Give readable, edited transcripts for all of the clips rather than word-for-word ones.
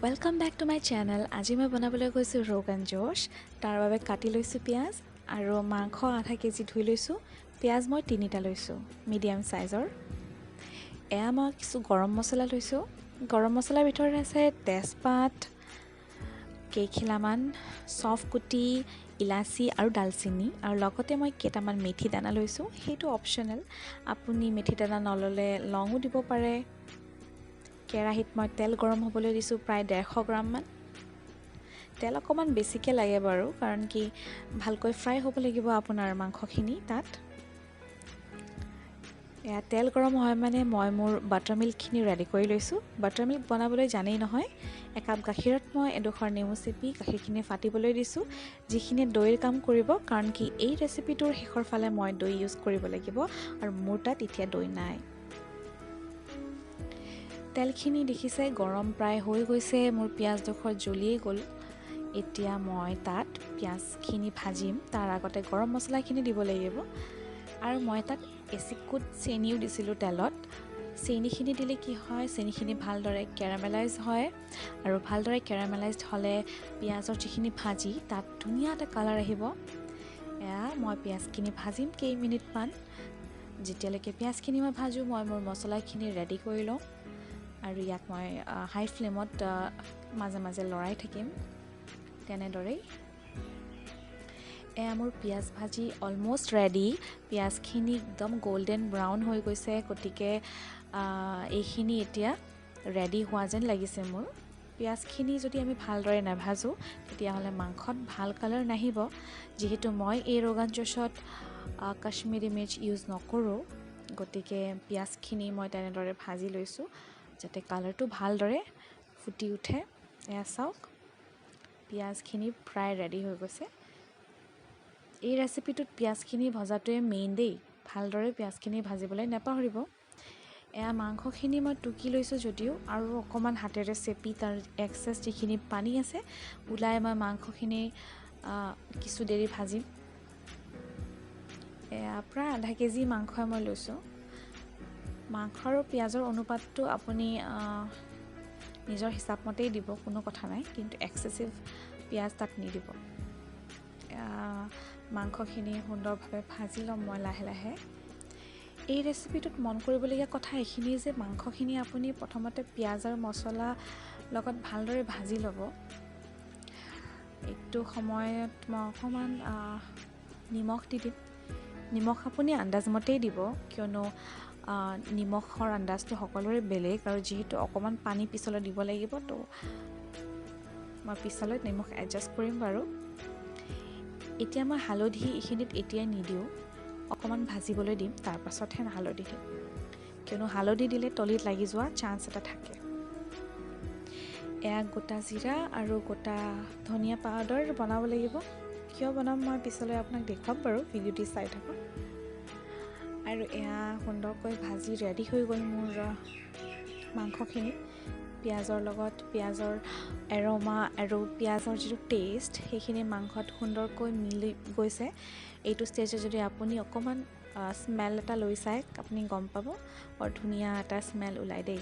Welcome back to my channel. আজি মই বনাবলৈ গৈছোঁ ৰোগান জোছ। তাৰ বাবে কাটি লৈছোঁ পিঁয়াজ আৰু মাংস আধা কেজি ধুই লৈছোঁ। পিঁয়াজ মই 3টা লৈছোঁ মিডিয়াম চাইজৰ। এয়া মই কিছু গৰম মছলা লৈছোঁ। গৰম মছলাৰ ভিতৰত আছে তেজপাত, কেইখিলামান চফ কুটি, ইলাচি আৰু ডালচেনি, আৰু লগতে মই কেইটামান মেথি দানা লৈছোঁ। সেইটো অপশ্যনেল, আপুনি মেথি দানা নল'লে লঙো দিব পাৰে। কেৰাহীত মই তেল গৰম হ'বলৈ দিছোঁ প্ৰায় 150 গ্ৰামমান। তেল অকণমান বেছিকৈ লাগে বাৰু, কাৰণ কি ভালকৈ ফ্ৰাই হ'ব লাগিব আপোনাৰ মাংসখিনি তাত। এয়া তেল গৰম হয় মানে মই মোৰ বাটাৰ মিল্কখিনি ৰেডি কৰি লৈছোঁ। বাটাৰ মিল্ক বনাবলৈ জানেই নহয়, একাপ গাখীৰত মই এডোখৰ নেমু চেপি গাখীৰখিনি ফাটিবলৈ দিছোঁ, যিখিনি দৈৰ কাম কৰিব। কাৰণ কি এই ৰেচিপিটোৰ শেষৰ ফালে মই দৈ ইউজ কৰিব লাগিব, আৰু মোৰ তাত এতিয়া দৈ নাই। তেলখিনি দেখিছে গৰম প্ৰায় হৈ গৈছে, মোৰ পিঁয়াজডোখৰ জ্বলিয়েই গ'ল। এতিয়া মই তাত পিঁয়াজখিনি ভাজিম, তাৰ আগতে গৰম মছলাখিনি দিব লাগিব। আৰু মই তাত এচিকুট চেনিও দিছিলোঁ তেলত। চেনিখিনি দিলে কি হয়, চেনিখিনি ভালদৰে কেৰামেলাইজ হয়, আৰু ভালদৰে কেৰামেলাইজড হ'লে পিঁয়াজৰ যিখিনি ভাজি তাত ধুনীয়া এটা কালাৰ আহিব। এয়া মই পিঁয়াজখিনি ভাজিম কেইমিনিটমান। যেতিয়ালৈকে পিঁয়াজখিনি মই ভাজোঁ, মই মোৰ মছলাখিনি ৰেডি কৰি লওঁ, আৰু ইয়াক মই হাই ফ্লেমত মাজে মাজে লৰাই থাকিম। তেনেদৰেই এয়া মোৰ পিঁয়াজ ভাজি অলম'ষ্ট ৰেডি। পিঁয়াজখিনি একদম গল্ডেন ব্ৰাউন হৈ গৈছে, গতিকে এইখিনি এতিয়া ৰেডি হোৱা যেন লাগিছে মোৰ। পিঁয়াজখিনি যদি আমি ভালদৰে নাভাজোঁ, তেতিয়াহ'লে মাংসত ভাল কালাৰ নাহিব। যিহেতু মই এই ৰোগান জোছত কাশ্মীৰী মিৰ্চ ইউজ নকৰোঁ, গতিকে পিঁয়াজখিনি মই তেনেদৰে ভাজি লৈছোঁ যাতে কালাৰটো ভালদৰে ফুটি উঠে। এয়া চাওক, পিঁয়াজখিনি প্ৰায় ৰেডি হৈ গৈছে। এই ৰেচিপিটোত পিঁয়াজখিনি ভজাটোৱে মেইন দেই, ভালদৰে পিঁয়াজখিনি ভাজিবলৈ নাপাহৰিব। এয়া মাংসখিনি মই টুকি লৈছোঁ যদিও, আৰু অকণমান হাতেৰে চেপি তাৰ এক্সেছ যিখিনি পানী আছে ওলাই মই মাংসখিনি কিছু দেৰি ভাজিম। এয়া প্ৰায় আধা কেজি মাংসই মই লৈছোঁ। মাংস আৰু পিঁয়াজৰ অনুপাতটো আপুনি নিজৰ হিচাপ মতেই দিব, কোনো কথা নাই, কিন্তু এক্সেছিভ পিঁয়াজ তাত নিদিব। মাংসখিনি সুন্দৰভাৱে ভাজি ল'ম মই লাহে লাহে। এই ৰেচিপিটোত মন কৰিবলগীয়া কথা এইখিনিয়ে যে মাংসখিনি আপুনি প্ৰথমতে পিঁয়াজ আৰু মছলা লগত ভালদৰে ভাজি ল'ব। এইটো সময়ত মই অকণমান নিমখ দি দিম। নিমখ আপুনি আন্দাজমতেই দিব, কিয়নো নিমখৰ আন্দাজটো সকলোৰে বেলেগ, আৰু যিহেতু অকণমান পানী পিছলৈ দিব লাগিব, তো মই পিছলৈ নিমখ এডজাষ্ট কৰিম বাৰু। এতিয়া মই হালধি এইখিনিত এতিয়াই নিদিওঁ, অকণমান ভাজিবলৈ দিম, তাৰপাছতহে হালধি দিম, কিয়নো হালধি দিলে তলিত লাগি যোৱা চান্স এটা থাকে। এয়া গোটা জিৰা আৰু গোটা ধনিয়া পাউডাৰ বনাব লাগিব। কিয় বনাম মই পিছলৈ আপোনাক দেখুৱাম বাৰু, ভিডিঅ'টি চাই থাকক। আৰু এয়া সুন্দৰকৈ ভাজি ৰেডি হৈ গ'ল মোৰ মাংসখিনি। পিঁয়াজৰ লগত পিঁয়াজৰ এৰমা আৰু পিঁয়াজৰ যিটো টেষ্ট, সেইখিনি মাংসত সুন্দৰকৈ মিলি গৈছে। এইটো ষ্টেজত যদি আপুনি অকণমান স্মেল এটা লৈ চাই, আপুনি গম পাব বৰ ধুনীয়া এটা স্মেল ওলাই দেই।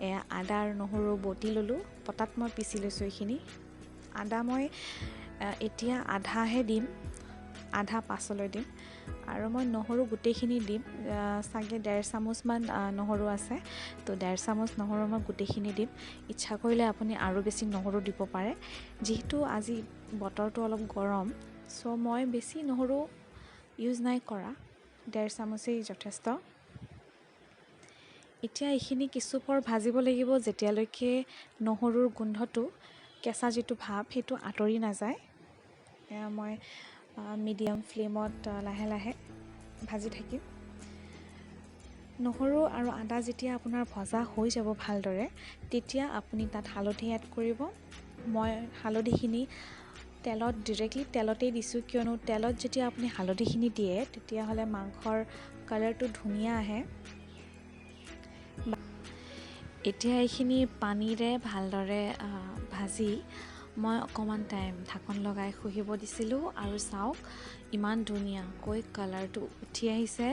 এয়া আদা আৰু নহৰু বটি ল'লোঁ, পটাত মই পিচি লৈছোঁ এইখিনি। আদা মই এতিয়া আধাহে দিম, আধা পাছলৈ দিম, আৰু মই নহৰু গোটেইখিনি দিম। চাগে 1.5 চামুচমান নহৰু আছে, তো 1.5 চামুচ নহৰু মই গোটেইখিনি দিম। ইচ্ছা কৰিলে আপুনি আৰু বেছি নহৰু দিব পাৰে। যিহেতু আজি বতৰটো অলপ গৰম, চ' মই বেছি নহৰু ইউজ নাই কৰা, 1.5 চামুচেই যথেষ্ট। এতিয়া এইখিনি কিছু পৰ ভাজিব লাগিব, যেতিয়ালৈকে নহৰুৰ গোন্ধটো, কেঁচা যিটো ভাৱ, সেইটো আঁতৰি নাযায়। এয়া মই মিডিয়াম ফ্লেমত লাহে লাহে ভাজি থাকিম। নহৰু আৰু আদা যেতিয়া আপোনাৰ ভজা হৈ যাব ভালদৰে, তেতিয়া আপুনি তাত হালধি এড কৰিব। মই হালধিখিনি ডিৰেক্টলি তেলতেই দিছোঁ, কিয়নো তেলত যেতিয়া আপুনি হালধিখিনি দিয়ে, তেতিয়াহ'লে মাংসৰ কালাৰটো ধুনীয়া আহে। এতিয়া এইখিনি পানীৰে ভালদৰে ভাজি মই অকণমান টাইম ঢাকন লগাই শুহিব দিছিলোঁ, আৰু চাওক ইমান ধুনীয়াকৈ কালাৰটো উঠি আহিছে।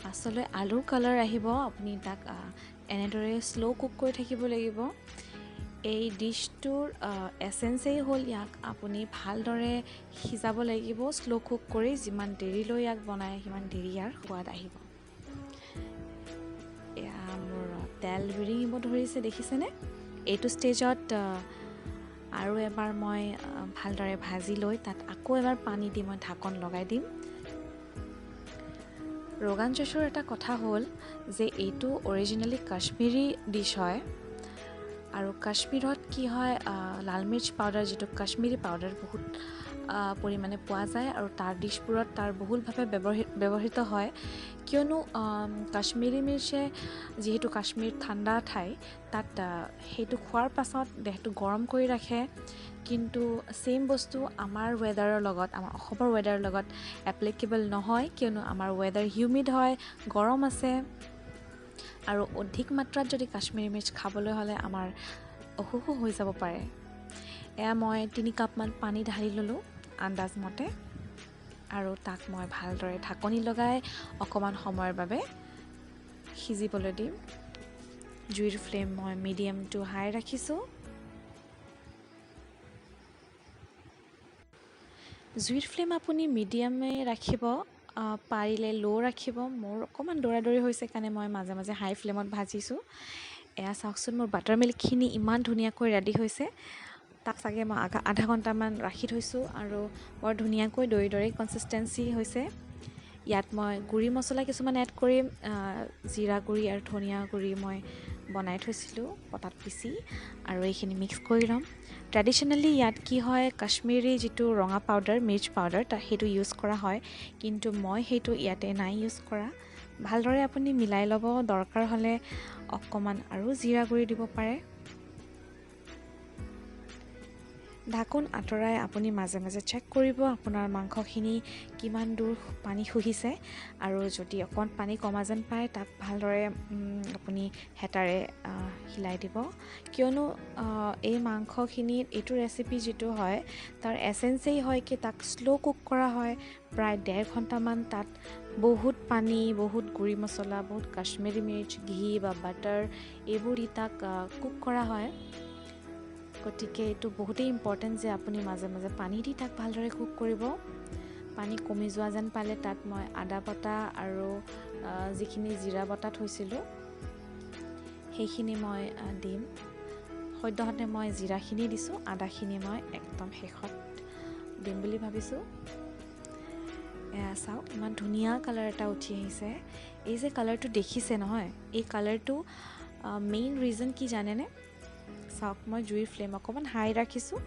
পাছলৈ আলুৰ কালাৰ আহিব, আপুনি তাক এনেদৰে শ্ল' কুক কৰি থাকিব লাগিব। এই ডিছটোৰ এচেঞ্চেই হ'ল ইয়াক আপুনি ভালদৰে সিজাব লাগিব শ্ল' কুক কৰি। যিমান দেৰিলৈ ইয়াক বনায় সিমান দেৰি ইয়াৰ সোৱাদ আহিব। এয়া মোৰ তেল বিৰিঙিব ধৰিছে, দেখিছেনে? এইটো ষ্টেজত আৰু এবাৰ মই ভালদৰে ভাজি লৈ তাত আকৌ এবাৰ পানী দি মই ঢাকন লগাই দিম। ৰোগান জোছৰ এটা কথা হ'ল যে এইটো অৰিজিনেলি কাশ্মীৰী ডিছ হয়, আৰু কাশ্মীৰত কি হয়, লাল মিৰ্চ পাউডাৰ যিটো কাশ্মীৰী পাউডাৰ বহুত পৰিমাণে পোৱা যায়, আৰু তাৰ ডিছবোৰত তাৰ বহুলভাৱে ব্যৱহৃত হয়। কিয়নো কাশ্মীৰী মিৰ্চে যিহেতু কাশ্মীৰ ঠাণ্ডা ঠাই, তাত সেইটো খোৱাৰ পাছত দেহটো গৰম কৰি ৰাখে। কিন্তু ছেইম বস্তু আমাৰ ৱেডাৰৰ লগত, আমাৰ অসমৰ ৱেডাৰৰ লগত এপ্লিকেবল নহয়, কিয়নো আমাৰ ৱেডাৰ হিউমিড হয়, গৰম আছে, আৰু অধিক মাত্ৰাত যদি কাশ্মীৰী মিৰ্চ খাবলৈ হ'লে আমাৰ অসুখো হৈ যাব পাৰে। এয়া মই 3 কাপমান পানী ঢালি ল'লোঁ আন্দাজমতে, আৰু তাক মই ভালদৰে ঢাকনি লগাই অকণমান সময়ৰ বাবে সিজিবলৈ দিম। জুইৰ ফ্লেম মই মিডিয়াম টু হাই ৰাখিছোঁ। জুইৰ ফ্লেম আপুনি মিডিয়ামে ৰাখিব, পাৰিলে ল' ৰাখিব। মোৰ অকণমান দৌৰা হৈছে কাৰণে মই মাজে মাজে হাই ফ্লেমত ভাজিছোঁ। এয়া চাওকচোন, মোৰ বাটাৰ মিল্কখিনি ইমান ধুনীয়াকৈ ৰেডি হৈছে। তাক চাগে মই আধা ঘণ্টামান ৰাখি থৈছোঁ, আৰু বৰ ধুনীয়াকৈ দৈ কনচিষ্টেঞ্চি হৈছে। ইয়াত মই গুড়ি মছলা কিছুমান এড কৰিম। জিৰা গুড়ি আৰু ধনিয়া গুড়ি মই বনাই থৈছিলোঁ পটাত পিচি, আৰু এইখিনি মিক্স কৰি ল'ম। ট্ৰেডিশ্যনেলি ইয়াত কি হয়, কাশ্মীৰী যিটো ৰঙা পাউডাৰ, মিৰ্চ পাউডাৰ, সেইটো ইউজ কৰা হয়, কিন্তু মই সেইটো ইয়াতে নাই ইউজ কৰা। ভালদৰে আপুনি মিলাই ল'ব। দৰকাৰ হ'লে অকণমান আৰু জিৰা গুড়ি দিব পাৰে। ঢাকোন আঁতৰাই আপুনি মাজে মাজে চেক কৰিব আপোনাৰ মাংসখিনি কিমান দূৰ পানী শুহিছে, আৰু যদি অকণমান পানী কমা যেন পায় তাক ভালদৰে আপুনি হেতাৰে হিলাই দিব। কিয়নো এই মাংসখিনিত এইটো ৰেচিপি যিটো হয় তাৰ এচেঞ্চেই হয় কি তাক শ্ল' কুক কৰা হয় প্ৰায় 1.5 ঘণ্টামান। তাত বহুত পানী, বহুত গুড়ি মছলা, বহুত কাশ্মীৰী মিৰ্চ, ঘি বা বাটাৰ এইবোৰ দি তাক কুক কৰা হয়। গতিকে এইটো বহুতেই ইম্পৰ্টেণ্ট যে আপুনি মাজে মাজে পানী দি তাক ভালদৰে কুক কৰিব। পানী কমি যোৱা যেন পালে তাত মই আদা বটা আৰু যিখিনি জিৰা বটা থৈছিলোঁ সেইখিনি মই দিম। সদ্যহতে মই জিৰাখিনি দিছোঁ, আদাখিনি মই একদম শেষত দিম বুলি ভাবিছোঁ। এয়া চাওক, ইমান ধুনীয়া কালাৰ এটা উঠি আহিছে। এই যে কালাৰটো দেখিছে নহয়, এই কালাৰটো মেইন ৰিজন কি জানেনে? চাওক, মই জুইৰ ফ্লেম অকণমান হাই ৰাখিছোঁ,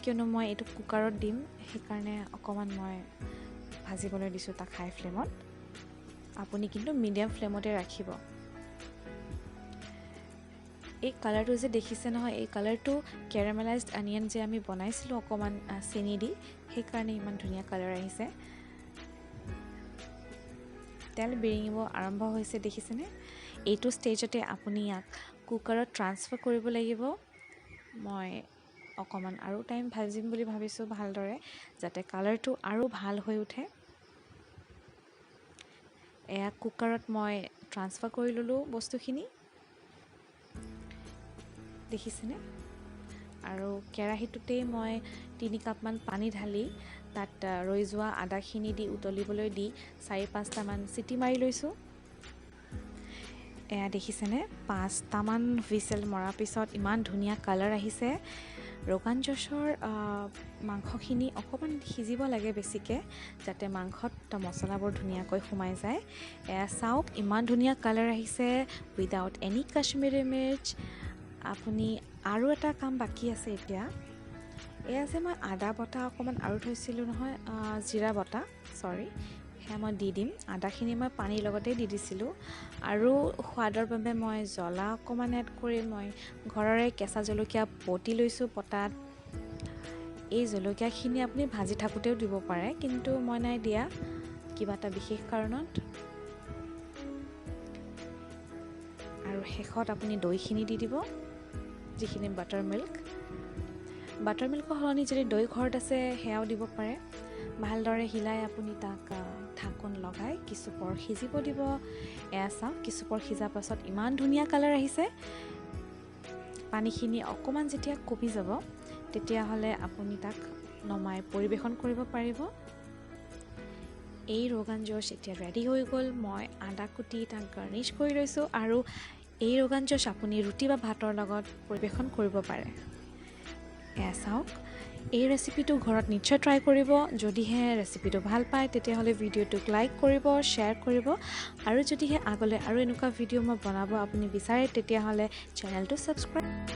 কিয়নো মই এইটো কুকাৰত দিম, সেইকাৰণে অকণমান মই ভাজিবলৈ দিছোঁ তাক হাই ফ্লেমত। আপুনি কিন্তু মিডিয়াম ফ্লেমতে ৰাখিব। এই কালাৰটো যে দেখিছে নহয়, এই কালাৰটো কেৰামেলাইজড অনিয়ন যে আমি বনাইছিলোঁ অকণমান চেনি দি, সেইকাৰণে ইমান ধুনীয়া কালাৰ আহিছে। তেল বিৰিঙিব আৰম্ভ হৈছে, দেখিছেনে? এইটো ষ্টেজতে আপুনি ইয়াক কুকাৰত ট্ৰান্সফাৰ কৰিব লাগিব। মই অকণমান আৰু টাইম ভাজিম বুলি ভাবিছোঁ ভালদৰে, যাতে কালাৰটো আৰু ভাল হৈ উঠে। এয়া কুকাৰত মই ট্ৰান্সফাৰ কৰি ল'লোঁ বস্তুখিনি, দেখিছেনে? আৰু কেৰাহীটোতেই মই 3 কাপমান পানী ঢালি তাত ৰৈ যোৱা আদাখিনি দি উতলিবলৈ দি 4-5টামান চিটি মাৰি লৈছোঁ। এয়া দেখিছেনে, 5টামান হুইচেল মৰাৰ পিছত ইমান ধুনীয়া কালাৰ আহিছে। ৰোগান জোছৰ মাংসখিনি অকণমান সিজিব লাগে বেছিকৈ, যাতে মাংসত মছলাবোৰ ধুনীয়াকৈ সোমাই যায়। এয়া চাওক, ইমান ধুনীয়া কালাৰ আহিছে উইদাউট এনি কাশ্মীৰী মিৰ্চ। আপুনি আৰু এটা কাম বাকী আছে এতিয়া। এয়া যে মই আদা বটা অকণমান আৰু থৈছিলোঁ নহয়, জিৰা বটা, চৰি, সেয়া মই দি দিম। আদাখিনি মই পানীৰ লগতে দি দিছিলোঁ, আৰু সোৱাদৰ বাবে মই জ্বলা অকণমান এড কৰি মই ঘৰৰে কেঁচা জলকীয়া বটি লৈছোঁ পটাত। এই জলকীয়াখিনি আপুনি ভাজি থাকোঁতেও দিব পাৰে, কিন্তু মই নাই দিয়া কিবা এটা বিশেষ কাৰণত। আৰু শেষত আপুনি দৈখিনি দি দিব, যিখিনি বাটাৰ মিল্ক। বাটাৰ মিল্কৰ সলনি যদি দৈ ঘৰত আছে সেয়াও দিব পাৰে। ভালদৰে হিলাই আপুনি তাক ঢাকন লগাই কিছু পৰ সিজিব দিব। এয়া চাওক কিছু পৰ সিজাৰ পাছত ইমান ধুনীয়া কালাৰ আহিছে। পানীখিনি অকণমান যেতিয়া কমি যাব তেতিয়াহ'লে আপুনি তাক নমাই পৰিৱেশন কৰিব পাৰিব। এই ৰোগান জোছ এতিয়া ৰেডি হৈ গ'ল। মই আদা কুটি তাক গাৰ্নিছ কৰি লৈছোঁ আৰু এই ৰোগান জোছ আপুনি ৰুটি বা ভাতৰ লগত পৰিৱেশন কৰিব পাৰে। এয়া চাওক, এই ৰেচিপিটো ঘৰত নিশ্চয় ট্ৰাই কৰিব। যদিহে ৰেচিপিটো ভাল পায় তেতিয়াহ'লে ভিডিঅ'টোক লাইক কৰিব, শ্বেয়াৰ কৰিব আৰু যদিহে আগলৈ আৰু এনেকুৱা ভিডিঅ' মই বনাব আপুনি বিচাৰে তেতিয়াহ'লে চেনেলটো ছাবস্ক্ৰাইব